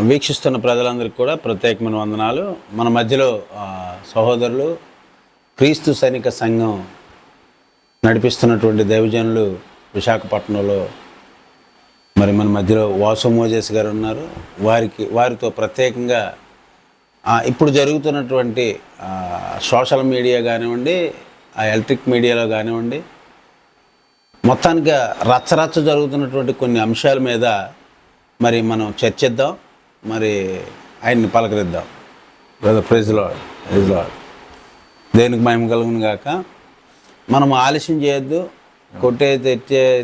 వీక్షిస్తున్న ప్రజలందరికీ కూడా ప్రత్యేకమైన వందనాలు. మన మధ్యలో సహోదరులు క్రీస్తు సైనిక సంఘం నడిపిస్తున్నటువంటి దైవజనులు విశాఖపట్నంలో మరి మన మధ్యలో వాసు మోజేస్ గారు ఉన్నారు. వారితో ప్రత్యేకంగా ఇప్పుడు జరుగుతున్నటువంటి సోషల్ మీడియా కానివ్వండి, ఎలక్ట్రిక్ మీడియాలో కానివ్వండి, మొత్తానికి రచ్చరచ్చ జరుగుతున్నటువంటి కొన్ని అంశాల మీద మరి మనం చర్చిద్దాం, మరి ఆయన్ని పలకరిద్దాం. Praise Lord, praise Lord. దేనికి మహిమ కలుగును గాక. మనం ఆలస్యం చేయొద్దు.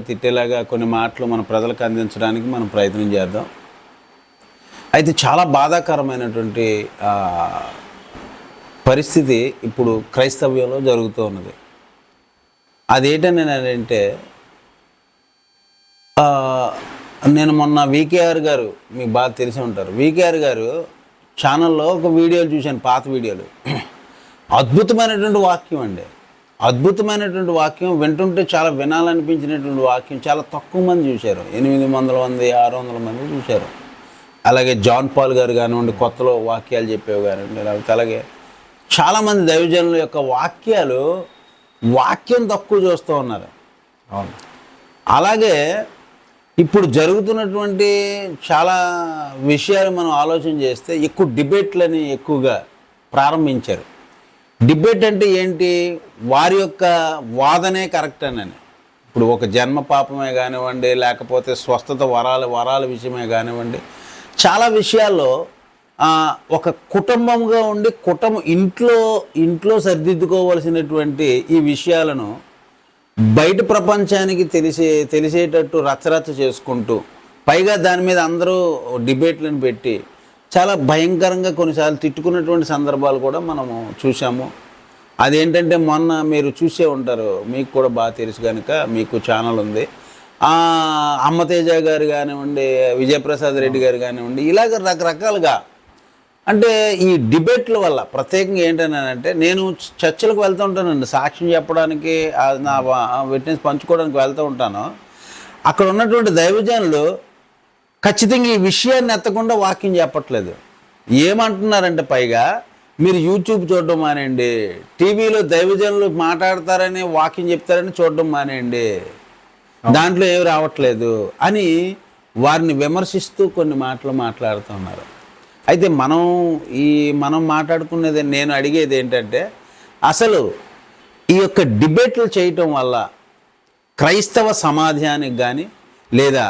తిట్టేలాగా కొన్ని మాటలు మన ప్రజలకు అందించడానికి మనం ప్రయత్నం చేద్దాం. అయితే చాలా బాధాకరమైనటువంటి పరిస్థితి ఇప్పుడు క్రైస్తవ్యంలో జరుగుతూ ఉన్నది. అదేంటంటే నేను మొన్న వికేఆర్ గారు, మీకు బాగా తెలిసి ఉంటారు, వికేఆర్ గారు ఛానల్లో ఒక వీడియోలు చూశాను, పాత వీడియోలు. అద్భుతమైనటువంటి వాక్యం అండి, అద్భుతమైనటువంటి వాక్యం. వింటుంటే చాలా వినాలనిపించినటువంటి వాక్యం. చాలా తక్కువ మంది చూశారు, 800 మంది 600 మంది చూశారు. అలాగే జాన్ పాల్ గారు కానివ్వండి, కొత్తలో వాక్యాలు చెప్పేవి కానివ్వండి, లేకపోతే అలాగే చాలామంది దైవజనుల యొక్క వాక్యం తక్కువ చూస్తూ ఉన్నారు. అవును. అలాగే ఇప్పుడు జరుగుతున్నటువంటి చాలా విషయాలు మనం ఆలోచన చేస్తే ఎక్కువ డిబేట్లని ఎక్కువగా ప్రారంభించారు. డిబేట్ అంటే ఏంటి? వారి యొక్క వాదనే కరెక్ట్ అని. ఇప్పుడు ఒక జన్మ పాపమే కానివ్వండి, లేకపోతే స్వస్థత వరాల విషయమే కానివ్వండి, చాలా విషయాల్లో ఒక కుటుంబంగా ఉండి ఇంట్లో సరిదిద్దుకోవాల్సినటువంటి ఈ విషయాలను బయట ప్రపంచానికి తెలిసేటట్టు రచ్చరచ్చ చేసుకుంటూ, పైగా దాని మీద అందరూ డిబేట్లను పెట్టి చాలా భయంకరంగా కొన్నిసార్లు తిట్టుకున్నటువంటి సందర్భాలు కూడా మనము చూసాము. అదేంటంటే మొన్న మీరు చూసే ఉంటారు, మీకు కూడా బాగా తెలుసు కనుక, మీకు ఛానల్ ఉంది. అమ్మతేజ గారు కానివ్వండి, విజయప్రసాద్ రెడ్డి గారు కానివ్వండి, ఇలాగ రకరకాలుగా. అంటే ఈ డిబేట్ల వల్ల ప్రత్యేకంగా ఏంటంటే, నేను చర్చలకు వెళ్తూ ఉంటానండి, సాక్ష్యం చెప్పడానికి, నా విట్నెస్ పంచుకోవడానికి వెళ్తూ ఉంటాను. అక్కడ ఉన్నటువంటి దైవజనులు ఖచ్చితంగా ఈ విషయాన్ని ఎత్తకుండా వాక్యం చెప్పట్లేదు. ఏమంటున్నారంటే, పైగా మీరు యూట్యూబ్ చూడడం మానేయండి, టీవీలో దైవజనులు మాట్లాడతారని వాక్యం చెప్తారని చూడడం మానేయండి, దాంట్లో ఏమి రావట్లేదు అని వారిని విమర్శిస్తూ కొన్ని మాటలు మాట్లాడుతున్నారు. అయితే మనం మాట్లాడుకునేది, నేను అడిగేది ఏంటంటే, అసలు ఈ యొక్క డిబేట్లు చేయటం వల్ల క్రైస్తవ సమాజానికి కానీ, లేదా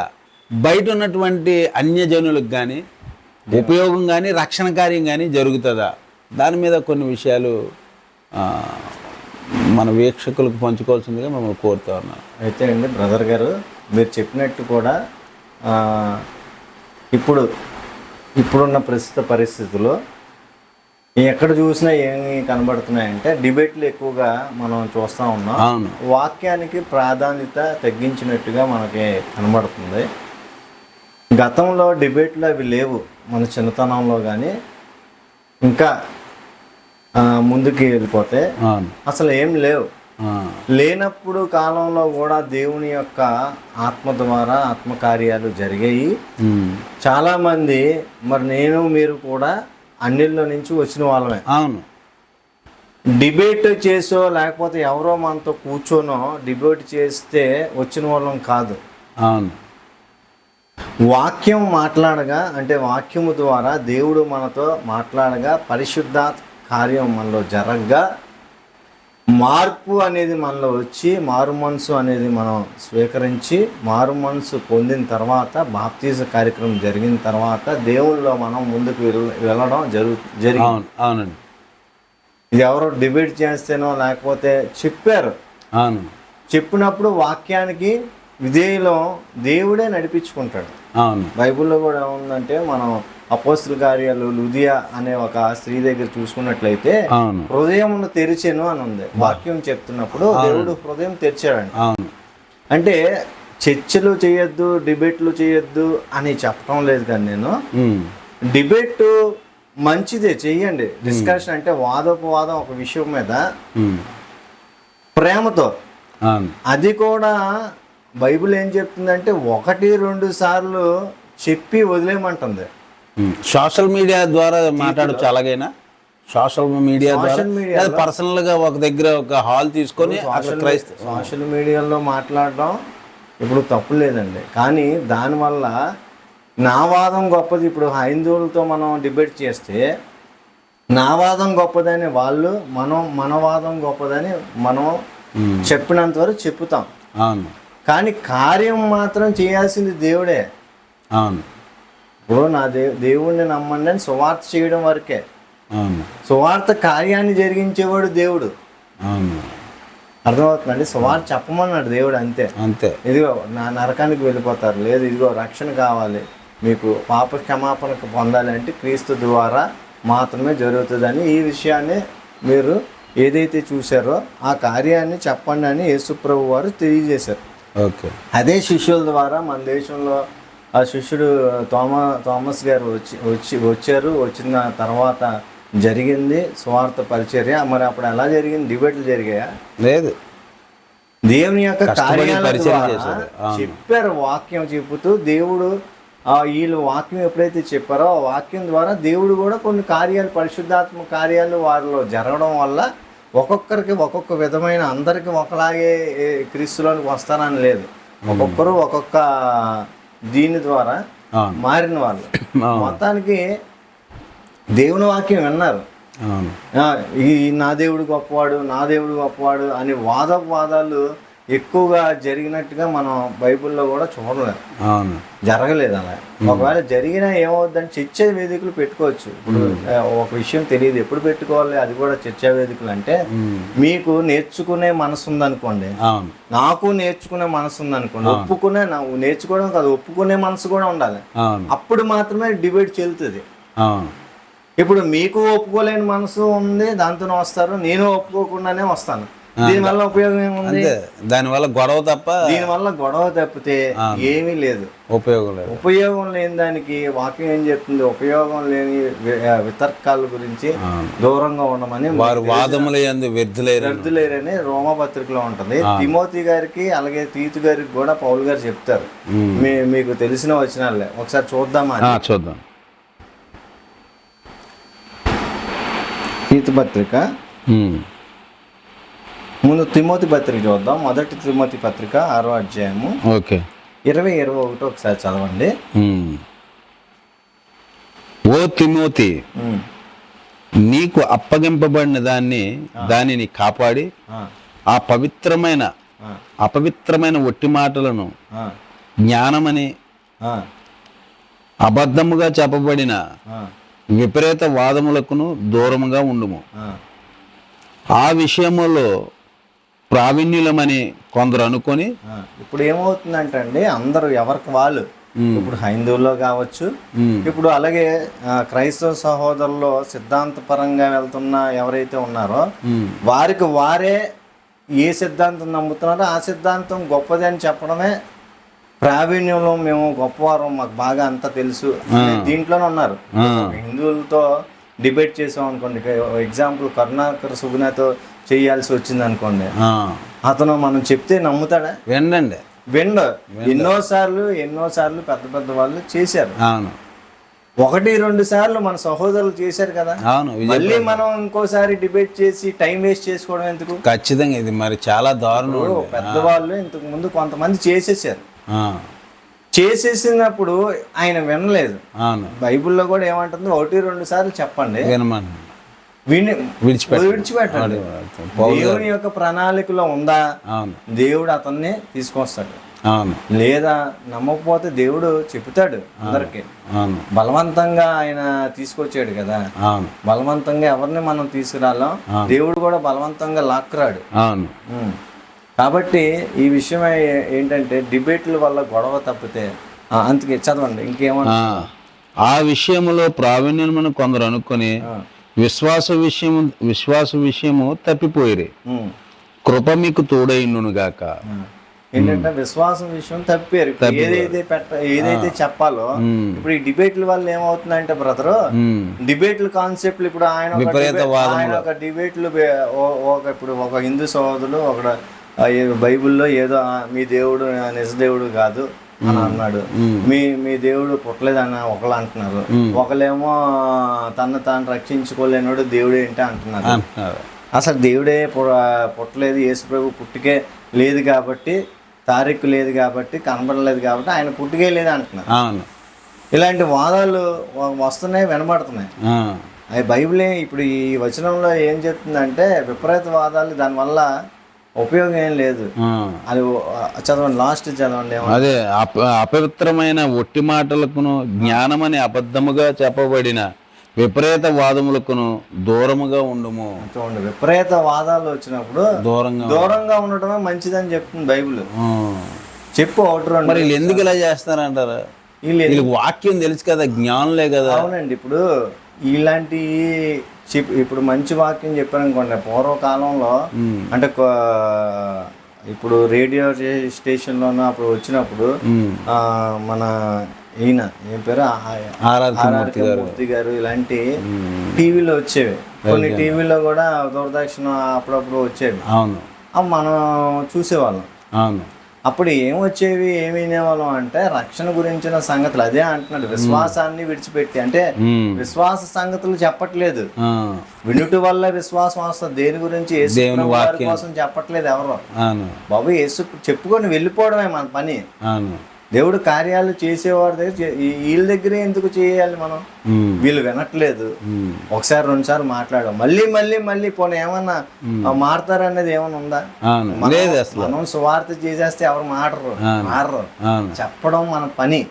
బయట ఉన్నటువంటి అన్యజనులకు కానీ ఉపయోగం కానీ, రక్షణ కార్యం కానీ జరుగుతుందా? దాని మీద కొన్ని విషయాలు మన వీక్షకులకు పంచుకోవాల్సిందిగా మమ్మల్ని కోరుతూ ఉన్నాను. అయితే అండి బ్రదర్ గారు, మీరు చెప్పినట్టు కూడా ఇప్పుడున్న ప్రస్తుత పరిస్థితుల్లో ఎక్కడ చూసినా ఏమి కనబడుతున్నాయంటే డిబేట్లు ఎక్కువగా మనం చూస్తూ ఉన్నాం. వాక్యానికి ప్రాధాన్యత తగ్గించినట్టుగా మనకి కనబడుతుంది. గతంలో డిబేట్లు అవి లేవు మన చిన్నతనంలో, కానీ ఇంకా ముందుకు వెళ్ళిపోతే అసలు ఏం లేనప్పుడు కాలంలో కూడా దేవుని యొక్క ఆత్మ ద్వారా ఆత్మకార్యాలు జరిగాయి. చాలామంది, మరి మీరు కూడా అన్నిల్లో నుంచి వచ్చిన వాళ్ళమే. అవును. డిబేట్ చేసో లేకపోతే ఎవరో మనతో కూర్చోనో డిబేట్ చేస్తే వచ్చిన వాళ్ళం కాదు. అవును. వాక్యం మాట్లాడగా, అంటే వాక్యము ద్వారా దేవుడు మనతో మాట్లాడగా, పరిశుద్ధాత్మ కార్యం మనలో జరగగా, మార్పు అనేది మనలో వచ్చి, మారు మనసు అనేది మనం స్వీకరించి, మారు మనసు పొందిన తర్వాత, బాప్తీజ కార్యక్రమం జరిగిన తర్వాత దేవుళ్ళలో మనం ముందుకు వెళ్ళడం జరిగింది. అవునండి. ఇది ఎవరో డిబేట్ చేస్తేనో లేకపోతే చెప్పారు. అవును. చెప్పినప్పుడు వాక్యానికి విధేయులం దేవుడే నడిపించుకుంటాడు. అవును. బైబిల్లో కూడా ఏముందంటే, మనం అపోస్తుల కార్యాలు లుదియా అనే ఒక స్త్రీ దగ్గర చూసుకున్నట్లయితే హృదయం తెరిచెను అని ఉంది. వాక్యం చెప్తున్నప్పుడు దేవుడు హృదయం తెరిచాడండి. అంటే చర్చలు చేయొద్దు, డిబేట్లు చేయొద్దు అని చెప్పడం లేదు, కానీ నేను డిబేట్ మంచిదే, చెయ్యండి. డిస్కషన్ అంటే వాదోపవాదం ఒక విషయం మీద ప్రేమతో. అది కూడా బైబిల్ ఏం చెప్తుందంటే 1-2 సార్లు చెప్పి వదిలేయమంటుంది. సోషల్ మీడియా ద్వారా మాట్లాడచ్చు అలాగైనా, సోషల్ మీడియా ద్వారా లేదా పర్సనల్గా ఒక దగ్గర ఒక హాల్ తీసుకొని సోషల్ మీడియాలో మాట్లాడడం ఇప్పుడు తప్పు లేదండి, కానీ దానివల్ల నా వాదం గొప్పది. ఇప్పుడు హైందువులతో మనం డిబేట్ చేస్తే నా వాదం గొప్పదని వాళ్ళు, మన వాదం గొప్పదని మనం చెప్పినంత వరకు చెప్పుతాం. అవును. కానీ కార్యం మాత్రం చేయాల్సింది దేవుడే. అవును. ఇప్పుడు నా దేవుడిని నమ్మండి అని సువార్త చేయడం వరకే. అవును. సువార్త కార్యాన్ని జరిగించేవాడు దేవుడు. అవును. అర్థమవుతుందండి. సువార్త చెప్పమన్నాడు దేవుడు, అంతే. అంతే. ఇదిగో నా నరకానికి వెళ్ళిపోతారు, లేదు ఇదిగో రక్షణ కావాలి, మీకు పాప క్షమాపణ పొందాలి అంటే క్రీస్తు ద్వారా మాత్రమే జరుగుతుందని, ఈ విషయాన్ని మీరు ఏదైతే చూశారో ఆ కార్యాన్ని చెప్పండి అని యేసుప్రభు వారు తెలియజేశారు. ఓకే. అదే శిష్యుల ద్వారా మన దేశంలో ఆ శిష్యుడు థామస్ గారు వచ్చారు. వచ్చిన తర్వాత జరిగింది సువార్త పరిచర్య. మరి అప్పుడు ఎలా జరిగింది? డిబేట్లు జరిగాయా? లేదు. దేవుని యొక్క కార్యాల ద్వారా చెప్పారు. వాక్యం చెబుతూ దేవుడు వీళ్ళు వాక్యం ఎప్పుడైతే చెప్పారో ఆ వాక్యం ద్వారా దేవుడు కూడా కొన్ని కార్యాలు, పరిశుద్ధాత్మ కార్యాలు వారిలో జరగడం వల్ల ఒక్కొక్కరికి ఒక్కొక్క విధమైన, అందరికి ఒకలాగే క్రీస్తులోనికి వస్తానని లేదు. ఒక్కొక్కరు ఒక్కొక్క దీని ద్వారా మారిన వాళ్ళు. మొత్తానికి దేవుని వాక్యం విన్నారు. ఈ నా దేవుడు గొప్పవాడు, నా దేవుడు గొప్పవాడు అని వాదాలు ఎక్కువగా జరిగినట్టుగా మనం బైబిల్లో కూడా చూడలేదు, జరగలేదు అలా. ఒకవేళ జరిగినా ఏమవుద్దని చర్చా వేదికలు పెట్టుకోవచ్చు. ఇప్పుడు ఒక విషయం తెలియదు, ఎప్పుడు పెట్టుకోవాలి అది కూడా చర్చా వేదికలు అంటే, మీకు నేర్చుకునే మనసు ఉందనుకోండి, నాకు నేర్చుకునే మనసు ఉందనుకోండి, నేర్చుకోవడం కాదు, ఒప్పుకునే మనసు కూడా ఉండాలి. అప్పుడు మాత్రమే డిబేట్ చెల్లుతుంది. ఇప్పుడు మీకు ఒప్పుకోలేని మనసు ఉంది, దాంతోనే వస్తారు, నేను ఒప్పుకోకుండానే వస్తాను. దీనివల్ల ఉపయోగం ఏముంది? దానివల్ల గొడవ తప్ప, దీనివల్ల గొడవ తప్పితే ఏమీ లేదు, ఉపయోగం లేని దానికి వాక్యం ఏం చెప్తుంది? ఉపయోగం లేని వితర్కాల గురించి దూరంగా ఉండమని, వారు వాదముల యందు వ్యర్థులేరని రోమపత్రికలో ఉంటుంది. తిమోతి గారికి అలాగే తీతు గారికి కూడా పౌలు గారు చెప్తారు. మీకు తెలిసిన వచనాలే ఒకసారి చూద్దామా? చూద్దాం. తీతు పత్రిక, ముందు తిమోతి పత్రిక చూద్దాం. మొదటి తిమోతి పత్రిక 6వ అధ్యాయము 20-21 ఒకసారి చదవండి. ఓ తిమోతి, నీకు అప్పగింపబడిన దానిని కాపాడి ఆ అపవిత్రమైన ఒట్టి మాటలను జ్ఞానమని అబద్ధముగా చెప్పబడిన విపరీత వాదములకును దూరముగా ఉండుము. ఆ విషయములో ప్రావీణ్యులమని కొందరు అనుకొని, ఇప్పుడు ఏమవుతుందంటే అండి, అందరూ ఎవరికి వాళ్ళు, ఇప్పుడు హైందువుల్లో కావచ్చు, ఇప్పుడు అలాగే క్రైస్తవ సహోదరుల్లో సిద్ధాంతపరంగా వెళ్తున్న ఎవరైతే ఉన్నారో వారికి వారే ఏ సిద్ధాంతం నమ్ముతున్నారో ఆ సిద్ధాంతం గొప్పది అని చెప్పడమే ప్రావీణ్యంలో, మేము గొప్పవారు, మాకు బాగా అంతా తెలుసు దీంట్లోనే ఉన్నారు. హిందువులతో డిబేట్ చేసాం అనుకోండి, ఎగ్జాంపుల్ కరుణాకర్ సుగుణతో చేయాల్సి వచ్చింది అనుకోండి, అతను మనం చెప్తే నమ్ముతాడా? విండు. ఎన్నోసార్లు పెద్ద వాళ్ళు చేశారు. 1-2 సార్లు మన సహోదరులు చేశారు కదా, మళ్ళీ మనం ఇంకోసారి డిబేట్ చేసి టైం వేస్ట్ చేసుకోవడం ఎందుకు? ఖచ్చితంగా ఇది మరి చాలా దారుణం. పెద్దవాళ్ళు ఇంతకు ముందు కొంతమంది చేసేసినప్పుడు ఆయన వినలేదు. బైబిల్లో కూడా ఏమంటుంది, 1-2 సార్లు చెప్పండి, విడిచిపెట్టండి. దేవుని యొక్క ప్రణాళికలో ఉందా, దేవుడు అతన్ని తీసుకొస్తాడు. లేదా నమ్మకపోతే దేవుడు చెప్తాడు అందరికి. బలవంతంగా ఆయన తీసుకొచ్చాడు కదా, బలవంతంగా ఎవరిని మనం తీసుకురాలేం, దేవుడు కూడా బలవంతంగా లాక్కురాడు. కాబట్టి ఈ విషయం ఏంటంటే డిబేట్ల వల్ల గొడవ తప్పితే, అందుకే చదవండి ఇంకేమన్నా. ఆ విషయంలో ప్రావీణ్యమని కొందరు అనుకొని విశ్వాస విషయము తప్పిపోయిరి. కృప మీకు తోడైండును గాక. ఏంటంటే విశ్వాసం విషయం తప్పారు. ఏదైతే చెప్పాలో ఇప్పుడు ఈ డిబేట్ల వల్ల ఏమవుతుందంటే బ్రదరు, డిబేట్ల కాన్సెప్ట్లు ఇప్పుడు ఆయన ఒక డిబేట్లు ఇప్పుడు ఒక హిందూ సహోదరుడు ఒక బైబిల్లో ఏదో మీ దేవుడు నిజ దేవుడు కాదు అని అన్నాడు. మీ దేవుడు పుట్టలేదని ఒకళ్ళు అంటున్నారు, ఒకళ్ళేమో తను తాను రక్షించుకోలేనాడు దేవుడు ఏంటి అంటున్నారు. అసలు దేవుడే పుట్టలేదు, యేసుప్రభు పుట్టుకే లేదు కాబట్టి, తారీఖు లేదు కాబట్టి, కనబడలేదు కాబట్టి ఆయన పుట్టుకే లేదు అంటున్నారు. ఇలాంటి వాదాలు వస్తున్నాయి, వినబడుతున్నాయి. అవి బైబిలే ఇప్పుడు ఈ వచనంలో ఏం చెప్తుందంటే విపరీత వాదాలు, దానివల్ల ఉపయోగం ఏం లేదు. అది చదవండి, లాస్ట్ చదవండి. అదే అపవిత్రమైన ఒట్టి మాటలకును జ్ఞానమని అబద్ధముగా చెప్పబడిన విపరీత వాదములకును దూరముగా ఉండుము. చూడండి, విపరీత వాదాలు వచ్చినప్పుడు దూరంగా ఉండటమే మంచిదని చెప్తుంది బైబిల్. చెప్పు ఒకటి. మరి వీళ్ళు ఎందుకు ఇలా చేస్తారంటారు? వీళ్ళకి వాక్యం తెలుసు కదా, జ్ఞానులే కదా. అవునండి, ఇప్పుడు ఇలాంటి ఇప్పుడు మంచి వాక్యం చెప్పారనుకోండి, పూర్వకాలంలో అంటే ఇప్పుడు రేడియో స్టేషన్లోనూ అప్పుడు వచ్చినప్పుడు మన ఈయన ఏం పేరు మూర్తి గారు ఇలాంటి టీవీలో వచ్చేవి, కొన్ని టీవీలో కూడా దూరదర్శన అప్పుడప్పుడు వచ్చేవి. మనం చూసేవాళ్ళం. అప్పుడు ఏం వచ్చేవి, ఏమి వినేవాళ్ళం అంటే రక్షణ గురించిన సంగతులు. అదే అంటున్నాడు, విశ్వాసాన్ని విడిచిపెట్టి. అంటే విశ్వాస సంగతులు చెప్పట్లేదు, వినుటి వల్ల విశ్వాసం వస్తుంది. దేని గురించి? యేసు కోసం చెప్పట్లేదు ఎవరు. బాబు యేసు చెప్పుకొని వెళ్ళిపోవడమే మన పని. దేవుడు కార్యాలు చేసేవాడి దగ్గర, వీళ్ళ దగ్గరే ఎందుకు చేయాలి మనం? వీళ్ళు వినట్లేదు, ఒకసారి రెండుసార్లు మాట్లాడడం, మళ్ళీ పోనీ ఏమన్నా మారుతారనేది ఏమైనా ఉందా? మనం సువార్త చేసేస్తే ఎవరు మారరు. చెప్పడం మన పని.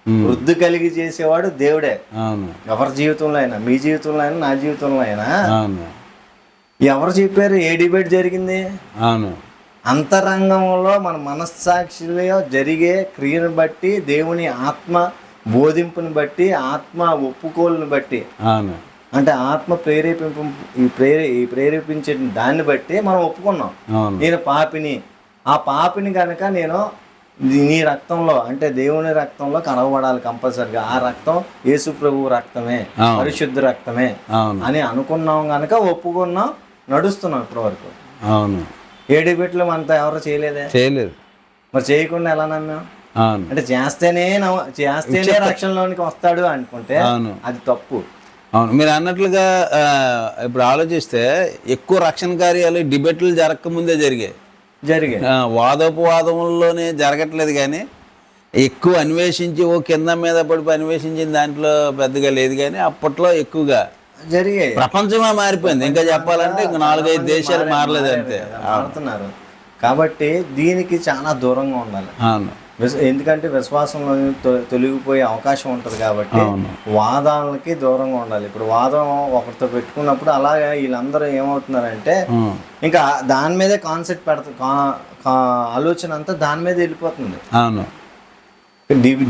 వృద్ధి కలిగి చేసేవాడు దేవుడే. ఎవరి జీవితంలో అయినా, మీ జీవితంలో అయినా, నా జీవితంలో అయినా. ఎవరు చెప్పారు? ఏ డిబేట్ జరిగింది? అంతరంగంలో మన మనస్సాక్షిలో జరిగే క్రియను బట్టి, దేవుని ఆత్మ బోధింపుని బట్టి, ఆత్మ ఒప్పుకోలుని బట్టి, అంటే ఆత్మ ప్రేరేపించే దాన్ని బట్టి మనం ఒప్పుకున్నాం. నేను పాపిని, ఆ పాపిని కనుక నేను నీ రక్తంలో, అంటే దేవుని రక్తంలో కనబడాలి కంపల్సరిగా. ఆ రక్తం యేసు ప్రభు రక్తమే, పరిశుద్ధ రక్తమే అని అనుకున్నాం కనుక ఒప్పుకున్నాం, నడుస్తున్నాం ఇప్పటి వరకు. ఏ డిబేట్లు మనతో ఎవరు చేయలేదు. మరి చేయకుండా ఎలా నమ్మాం? అంటే చేస్తేనే రక్షణలోనికి వస్తాడు అనుకుంటే అది తప్పు. అవును, మీరు అన్నట్లుగా ఇప్పుడు ఆలోచిస్తే ఎక్కువ రక్షణ కార్యాలు డిబేట్లు జరగకముందే జరిగాయి. వాదోపవాదముల్లోనే జరగట్లేదు, కానీ ఎక్కువ అన్వేషించి కింద మీద పడిపోయి అన్వేషించిన దాంట్లో పెద్దగా లేదు. కానీ అప్పట్లో ఎక్కువగా జరిగాయి. ప్రపంచమే మారిపోయింది. ఇంకా చెప్పాలంటే ఇంకా 4-5 దేశాలు మారలేదు అంతే, మారుతున్నారు. కాబట్టి దీనికి చాలా దూరంగా ఉండాలి. ఎందుకంటే విశ్వాసంలో తొలగిపోయే అవకాశం ఉంటుంది. కాబట్టి వాదాలకి దూరంగా ఉండాలి. ఇప్పుడు వాదం ఒకరితో పెట్టుకున్నప్పుడు అలాగే వీళ్ళందరూ ఏమవుతున్నారంటే ఇంకా దాని మీదే కాన్సెప్ట్ ఆలోచన అంతా దాని మీద వెళ్ళిపోతుంది.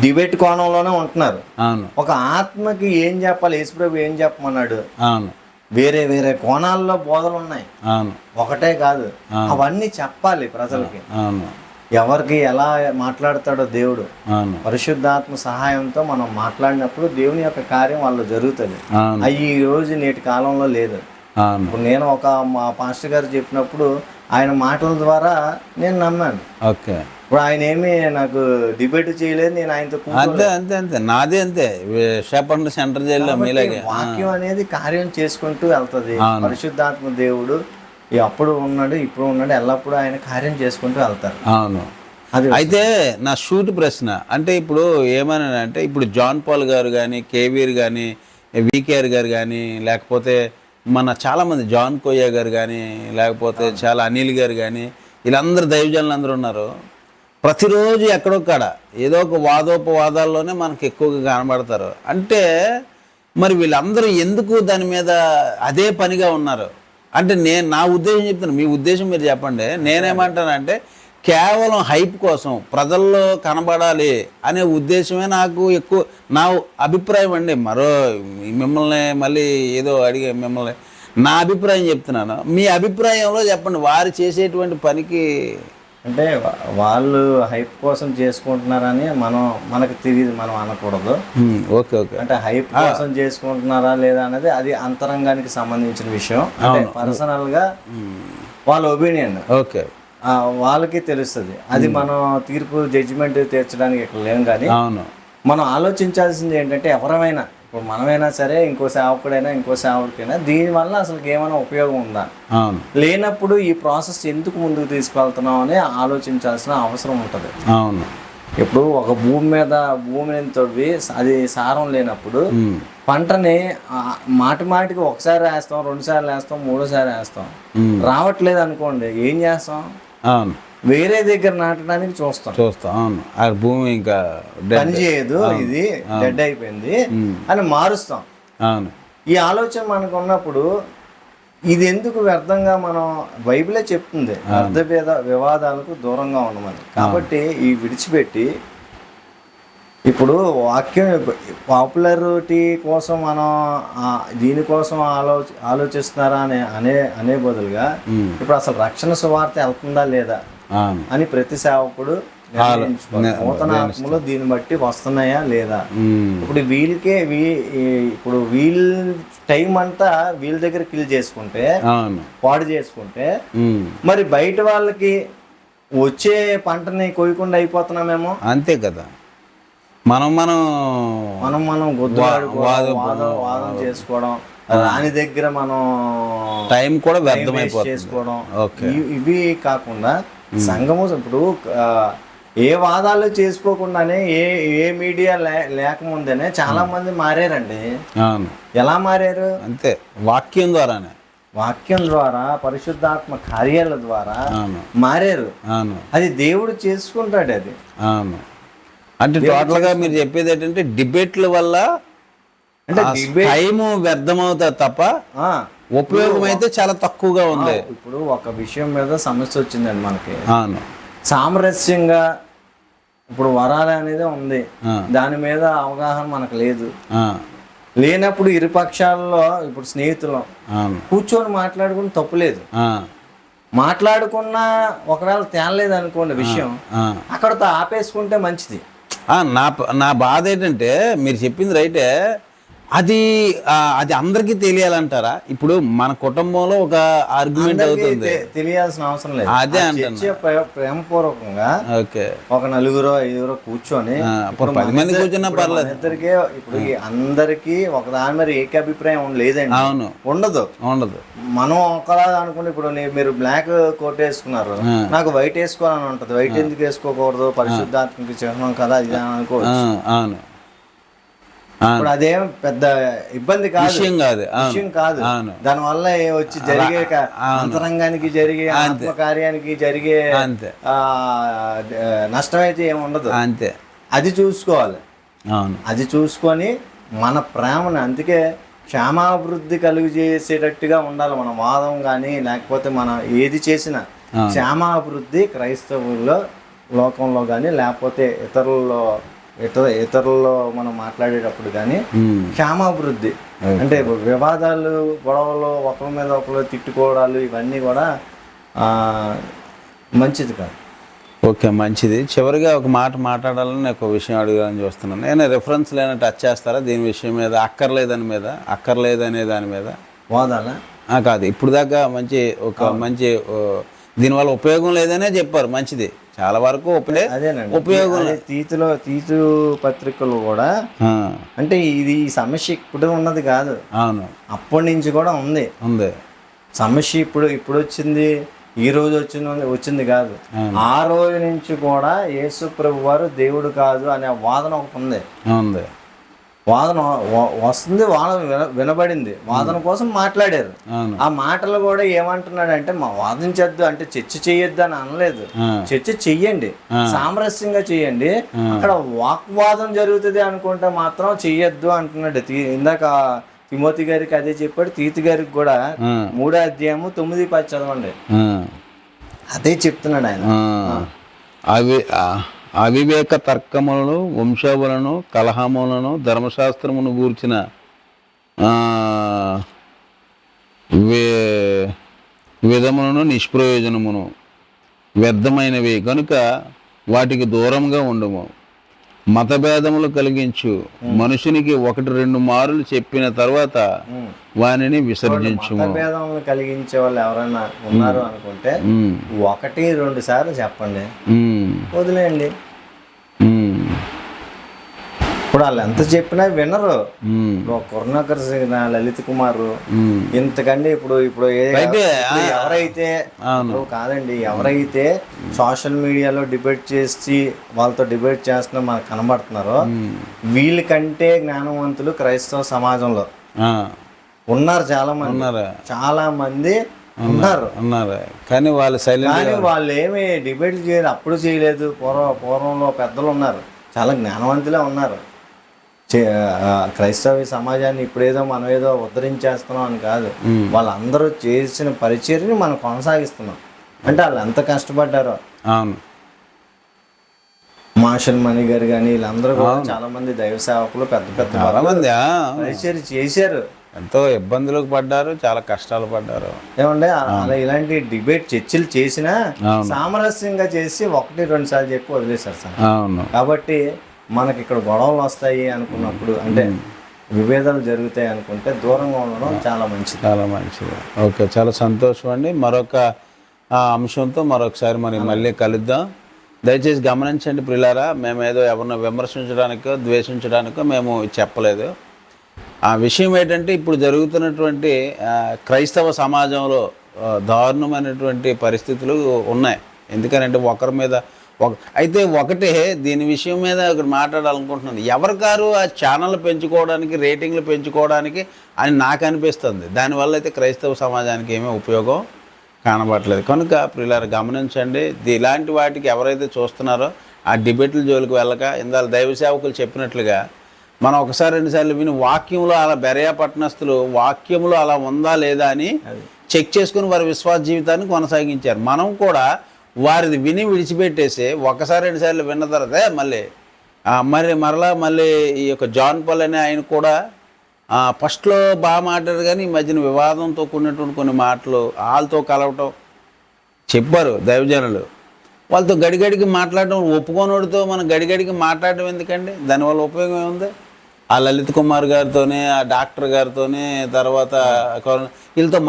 డిబేట్ కోణంలోనే ఉంటున్నారు. ఒక ఆత్మకి ఏం చెప్పాలి, యేసుప్రభు ఏం చెప్పమన్నాడు, వేరే వేరే కోణాల్లో బోధలు ఉన్నాయి, ఒకటే కాదు. అవన్నీ చెప్పాలి ప్రజలకి. ఎవరికి ఎలా మాట్లాడతాడో దేవుడు, పరిశుద్ధాత్మ సహాయంతో మనం మాట్లాడినప్పుడు దేవుని యొక్క కార్యం వాళ్ళు జరుగుతుంది. అవి ఈ రోజు నేటి కాలంలో లేదు. ఇప్పుడు నేను మా పాస్టర్ గారు చెప్పినప్పుడు ఆయన మాటల ద్వారా నేను నమ్మాను. ఇప్పుడు ఆయన ఏమి నాకు డిబేట్ చేయలేదు, నేను ఆయనతో అంతే నాదే అంతే. షాపండ్ సెంటర్ జైల్లో వాక్యం అనేది కార్యం చేసుకుంటూ వెళ్తుంది. పరిశుద్ధాత్మ దేవుడు అప్పుడు ఉన్నాడు, ఇప్పుడు ఉన్నాడు, ఎల్లప్పుడూ ఆయన కార్యం చేసుకుంటూ వెళ్తారు. అయితే నా షూట్ ప్రశ్న అంటే ఇప్పుడు ఏమన్నానంటే, ఇప్పుడు జాన్ పాల్ గారు కానీ, కేవీఆర్ కానీ, వికేఆర్ గారు కానీ, లేకపోతే మన చాలామంది జాన్ కోయ్య గారు కానీ, లేకపోతే చాలా అనిల్ గారు కానీ, వీళ్ళందరూ దైవజనులు అందరూ ఉన్నారు. ప్రతిరోజు ఎక్కడొక్కడ ఏదో ఒక వాదోపవాదాల్లోనే మనకు ఎక్కువగా కనబడతారు. అంటే మరి వీళ్ళందరూ ఎందుకు దాని మీద అదే పనిగా ఉన్నారు? అంటే నా ఉద్దేశం చెప్తాను, మీ ఉద్దేశం మీరు చెప్పండి. నేనేమంటానంటే కేవలం హైప్ కోసం, ప్రజల్లో కనబడాలి అనే ఉద్దేశమే నాకు ఎక్కువ, నా అభిప్రాయం అండి. మిమ్మల్ని మళ్ళీ ఏదో అడిగే మిమ్మల్ని నా అభిప్రాయం చెప్తున్నాను. మీ అభిప్రాయంలో చెప్పండి, వారు చేసేటువంటి పనికి. అంటే వాళ్ళు హైప్ కోసం చేసుకుంటున్నారని మనకు తెలియదు, మనం అనకూడదు. ఓకే అంటే హైప్ కోసం చేసుకుంటున్నారా లేదా అనేది అది అంతరంగానికి సంబంధించిన విషయం. అంటే పర్సనల్ గా వాళ్ళ ఒపీనియన్. ఓకే, వాళ్ళకి తెలుస్తుంది. అది మనం తీర్పు జడ్జిమెంట్ తీర్చడానికి ఇక్కడ లేం. కానీ అవును మనం ఆలోచించాల్సింది ఏంటంటే, ఎవరమైనా ఇప్పుడు మనమైనా సరే, ఇంకో సేవకుడైనా, ఇంకో సేవకుడికైనా దీనివల్ల అసలు ఏమైనా ఉపయోగం ఉందా? అవును లేనప్పుడు ఈ ప్రాసెస్ ఎందుకు ముందుకు తీసుకెళ్తున్నాం అని ఆలోచించాల్సిన అవసరం ఉంటుంది. అవును ఇప్పుడు ఒక భూమిని తవ్వి అది సారం లేనప్పుడు పంటని మాటి మాటికి ఒకసారి వేస్తాం, 2 సార్లు వేస్తాం, 3వ సారి వేస్తాం, రావట్లేదు అనుకోండి, ఏం చేస్తాం? అవును వేరే దగ్గర నాటడానికి చూస్తాం. అవును ఆ భూమి ఇంకా పని చేయదు, ఇది డెడ్ అయిపోయింది అని మారుస్తాం. అవును ఈ ఆలోచన మనకు ఉన్నప్పుడు ఇది ఎందుకు వ్యర్థంగా, మనం బైబిలే చెప్తుంది అర్థభేద వివాదాలకు దూరంగా ఉండమని. కాబట్టి ఈ విడిచిపెట్టి ఇప్పుడు వాక్యం పాపులారిటీ కోసం మనం దీనికోసం ఆలోచిస్తున్నారా అనే బదులుగా ఇప్పుడు అసలు రక్షణ సువార్త వెళ్తుందా లేదా అని ప్రతి సేవకుడు నూతన ఆత్మలు దీన్ని బట్టి వస్తున్నాయా లేదా. ఇప్పుడు ఇప్పుడు వీళ్ళ టైం అంతా వీళ్ళ దగ్గర కిల్ చేసుకుంటే, పాడు చేసుకుంటే, మరి బయట వాళ్ళకి వచ్చే పంటని కొయ్యకుండా అయిపోతున్నామేమో. అంతే కదా. మనం వాదం చేసుకోవడం, రాని దగ్గర మనం టైం కూడా వ్యర్థమైపోతుంది చేసుకోవడం, ఇవి కాకుండా సంఘము ఇప్పుడు ఏ వాదాలు చేసుకోకుండానే ఏ మీడియా లేకముందేనే చాలా మంది మారారండి. ఎలా మారారు? అంతే, వాక్యం ద్వారా, పరిశుద్ధాత్మ కార్యాల ద్వారా మారారు. అది దేవుడు చేసుకుంటాడు. అది అంటే టోటల్ గా మీరు చెప్పేది ఏంటంటే, డిబేట్ల వల్ల అంటే టైం వ్యర్థమవుతుంది తప్ప ఉపయోగం అయితే చాలా తక్కువగా ఉంది. ఇప్పుడు ఒక విషయం మీద సమస్య వచ్చిందండి మనకి, సామరస్యంగా ఇప్పుడు వరాలు అనేది ఉంది, దాని మీద అవగాహన మనకు లేదు. లేనప్పుడు ఇరుపక్షాలలో ఇప్పుడు స్నేహితులు కూర్చొని మాట్లాడుకుని తప్పులేదు. మాట్లాడుకున్నా ఒకవేళ తేలలేదు అనుకోండి విషయం, అక్కడతో ఆపేసుకుంటే మంచిది. నా బాధ ఏంటంటే, మీరు చెప్పింది రైటే, అది అందరికీ తెలియాలంటారా? ఇప్పుడు మన కుటుంబంలో ఒక ఆర్గ్యుమెంట్ అవుతుంది, తెలియాల్సిన అవసరం లేదు. అదే అంటే ప్రేమపూర్వకంగా ఒక 4-5 కూర్చొని 10 మంది కూర్చున్నా పర్లేదు, ఇద్దరికే ఇప్పుడు అందరికి ఒక దాని మీద ఏకాభిప్రాయం లేదండి. అవును, ఉండదు. మనం ఒకలా అనుకుంటే, ఇప్పుడు మీరు బ్లాక్ కోట్ వేసుకున్నారు, నాకు వైట్ వేసుకోవాలని ఉంటది. వైట్ ఎందుకు వేసుకోకూడదు? పరిశుద్ధాత్మకి చిహ్నం కదా ఇది అనుకోవచ్చు. అవును, ఇప్పుడు అదేం పెద్ద ఇబ్బంది విషయం కాదు. దానివల్ల వచ్చి జరిగే అంతరంగానికి జరిగే ఆత్మకార్యానికి జరిగే నష్టం అయితే ఏమి ఉండదు. అంతే, అది చూసుకోవాలి. అది చూసుకొని మన ప్రేమను, అందుకే క్షేమాభివృద్ధి కలుగు చేసేటట్టుగా ఉండాలి మన వాదం. కానీ లేకపోతే మనం ఏది చేసినా క్షేమాభివృద్ధి క్రైస్తవుల్లో, లోకంలో కానీ లేకపోతే ఇతరుల్లో మనం మాట్లాడేటప్పుడు కానీ క్షేమాభివృద్ధి అంటే వివాదాలు, గొడవలు, ఒకరి మీద ఒకరు తిట్టుకోవడాలు, ఇవన్నీ కూడా మంచిది కాదు. ఓకే, మంచిది. చివరిగా ఒక మాట మాట్లాడాలని నేను ఒక విషయం అడగాలని చూస్తున్నాను. నేను రిఫరెన్స్ లేని టచ్ చేస్తారా దీని విషయం మీద? అక్కర్లేదనే దాని మీద వాదాలా? కాదు, ఇప్పుడు దాకా మంచి దీనివల్ల ఉపయోగం లేదనే చెప్పారు. మంచిది, చాలా వరకు ఉపయోగం. తీతు పత్రికలు కూడా అంటే ఇది ఈ సమస్య ఇప్పుడు ఉన్నది కాదు. అవును, అప్పటి నుంచి కూడా ఉంది సమస్య. ఇప్పుడు వచ్చింది, ఈ రోజు వచ్చింది కాదు. ఆ రోజు నుంచి కూడా యేసు ప్రభు వారు దేవుడు కాదు అనే వాదన ఒకటి ఉంది. వాదన వస్తుంది, వాదన వినబడింది, వాదన కోసం మాట్లాడారు. ఆ మాటలు కూడా ఏమంటున్నాడంటే, వాదించద్దు అంటే చర్చ చెయ్యొద్దు అని అనలేదు. చర్చ చెయ్యండి, సామరస్యంగా చెయ్యండి. అక్కడ వాక్వాదం జరుగుతుంది అనుకుంటే మాత్రం చెయ్యొద్దు అంటున్నాడు. ఇందాక తిమోతి గారికి అదే చెప్పాడు, తీతు గారికి కూడా 3వ అధ్యాయము 9-10 చదవండి. అదే చెప్తున్నాడు ఆయన. అవివేక తర్కములను, వంశావళను, కలహములను, ధర్మశాస్త్రమును గూర్చిన విధములను నిష్ప్రయోజనమును వ్యర్థమైనవి కనుక వాటికి దూరంగా ఉండము. మతభేదములు కలిగించు మనుషునికి 1-2 మారులు చెప్పిన తర్వాత వానిని విసర్జించు. మతభేదములు కలిగించే వాళ్ళు ఎవరైనా ఉన్నారు అనుకుంటే 1-2 సార్లు చెప్పండి, వదిలేయండి. ఇప్పుడు వాళ్ళు ఎంత చెప్పినా వినరు. కరుణాకర్ సింగ్, లలిత్ కుమార్, ఇంతకండి ఇప్పుడు ఎవరైతే కాదండి, ఎవరైతే సోషల్ మీడియాలో డిబేట్ చేసి వాళ్ళతో డిబేట్ చేస్తున్నా మనకు కనబడుతున్నారో వీళ్ళకంటే జ్ఞానవంతులు క్రైస్తవ సమాజంలో ఉన్నారు. చాలా మంది ఉన్నారు. కానీ వాళ్ళు ఏమి డిబేట్ చేయలేదు, అప్పుడు చేయలేదు. పూర్వంలో పెద్దలు ఉన్నారు, చాలా జ్ఞానవంతులే ఉన్నారు. క్రైస్తవ సమాజాన్ని ఇప్పుడేదో మనం ఏదో ఉద్ధరించేస్తున్నాం అని కాదు, వాళ్ళందరూ చేసిన పరిచర్ని మనం కొనసాగిస్తున్నాం. అంటే వాళ్ళు ఎంత కష్టపడ్డారో. మాషల్ మణి గారు కానీ వీళ్ళందరూ కూడా చాలా మంది దైవ సేవకులు, పెద్ద మంది పరిచర్య చేశారు. ఎంతో ఇబ్బందులకు పడ్డారు, చాలా కష్టాలు పడ్డారు. ఏమంటే అలా ఇలాంటి డిబేట్ చర్చలు చేసినా సామరస్యంగా చేసి 1-2 సార్లు చెప్పి వదిలేశారు సార్. కాబట్టి మనకి ఇక్కడ గొడవలు వస్తాయి అనుకున్నప్పుడు, అంటే విభేదాలు జరుగుతాయి అనుకుంటే దూరంగా ఉండడం చాలా మంచిది. ఓకే, చాలా సంతోషం అండి. మరొక అంశంతో మరొకసారి మనం మళ్ళీ కలుద్దాం. దయచేసి గమనించండి ప్రియులారా, మేము ఏదో ఎవరినో విమర్శించడానికో ద్వేషించడానికో మేము చెప్పలేదు. ఆ విషయం ఏంటంటే ఇప్పుడు జరుగుతున్నటువంటి క్రైస్తవ సమాజంలో దారుణమైనటువంటి పరిస్థితులు ఉన్నాయి. ఎందుకనంటే ఒకరి మీద అయితే ఒకటే దీని విషయం మీద ఒకటి మాట్లాడాలనుకుంటున్నాను. ఎవరికారు ఆ ఛానల్ పెంచుకోవడానికి, రేటింగ్లు పెంచుకోవడానికి అని నాకు అనిపిస్తుంది. దానివల్ల అయితే క్రైస్తవ సమాజానికి ఏమీ ఉపయోగం కనబడట్లేదు. కనుక ప్రియులారా గమనించండి, ఇలాంటి వాటికి ఎవరైతే చూస్తున్నారో ఆ డిబేట్ల జోలికి వెళ్ళక, ఇందాక దైవ సేవకులు చెప్పినట్లుగా మనం 1-2 సార్లు విని వాక్యంలో అలా బెరయా పట్టణస్థులు వాక్యంలో అలా ఉందా లేదా అని చెక్ చేసుకుని వారి విశ్వాస జీవితాన్ని కొనసాగించారు. మనం కూడా వారిది విని విడిచిపెట్టేసి 1-2 సార్లు విన్న తర్వాత మళ్ళీ ఈ యొక్క జాన్ పాల్ అనే ఆయన కూడా ఫస్ట్లో బాగా మాట్లాడారు, కానీ ఈ మధ్యన వివాదంతో కూడినటువంటి కొన్ని మాటలు వాళ్ళతో కలవటం చెప్పారు దైవజనులు. వాళ్ళతో గడిగడికి మాట్లాడడం, ఒప్పుకోనోడితో మనం గడిగడికి మాట్లాడడం ఎందుకండి? దానివల్ల ఉపయోగం ఏముంది? ఆ లలిత్ కుమార్ గారితోనే, ఆ డాక్టర్ గారితోనే, తర్వాత వీళ్ళతో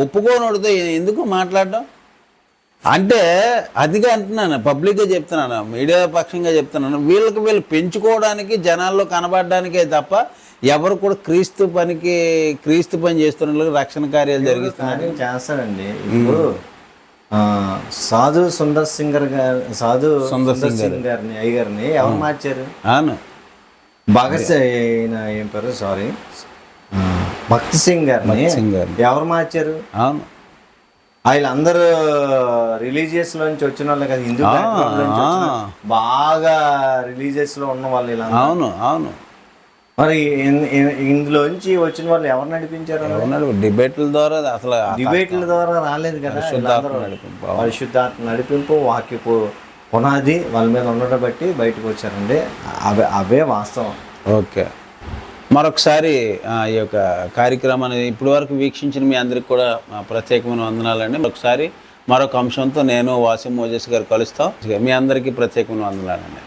ఒప్పుకోనోడితో ఎందుకు మాట్లాడడం? అంటే అదిగా అంటున్నాను, పబ్లిక్గా చెప్తున్నాను, మీడియా పక్షంగా చెప్తున్నాను. వీళ్ళు పెంచుకోవడానికి, జనాల్లో కనబడడానికే తప్ప ఎవరు కూడా క్రీస్తు పని చేస్తున్న రక్షణ కార్యాలు జరిగిస్తున్నారు చేస్తారండి. ఇప్పుడు సాధు సుందర్ సింగ్ గారిని అయ్యగారిని ఎవరు మార్చారు? భగత్ ఏం పేరు భక్తి సింగ్ గారిని ఎవరు మార్చారు? వీళ్ళందరూ రిలీజియస్ లోంచి వచ్చిన వాళ్ళు కదా, హిందూ బాగా రిలీజియస్ లో ఉన్న వాళ్ళు ఇలా. అవును. మరి ఇందులోంచి వచ్చిన వాళ్ళు ఎవరు నడిపించారు? డిబేట్ల ద్వారా రాలేదు కదా. పరిశుద్ధాత్మ నడిపింపు, వాక్యపు పునాది వాళ్ళ మీద ఉండడం బట్టి బయటకు వచ్చారండి. అవే వాస్తవం. ఓకే, మరొకసారి ఈ యొక్క కార్యక్రమాన్ని ఇప్పటి వరకు వీక్షించిన మీ అందరికి కూడా ప్రత్యేకమైన వందనాలండి. మరొక అంశంతో నేను వాసిం మోజెస్ గారు కలుస్తాం. మీ అందరికీ ప్రత్యేకమైన వందనాలండి.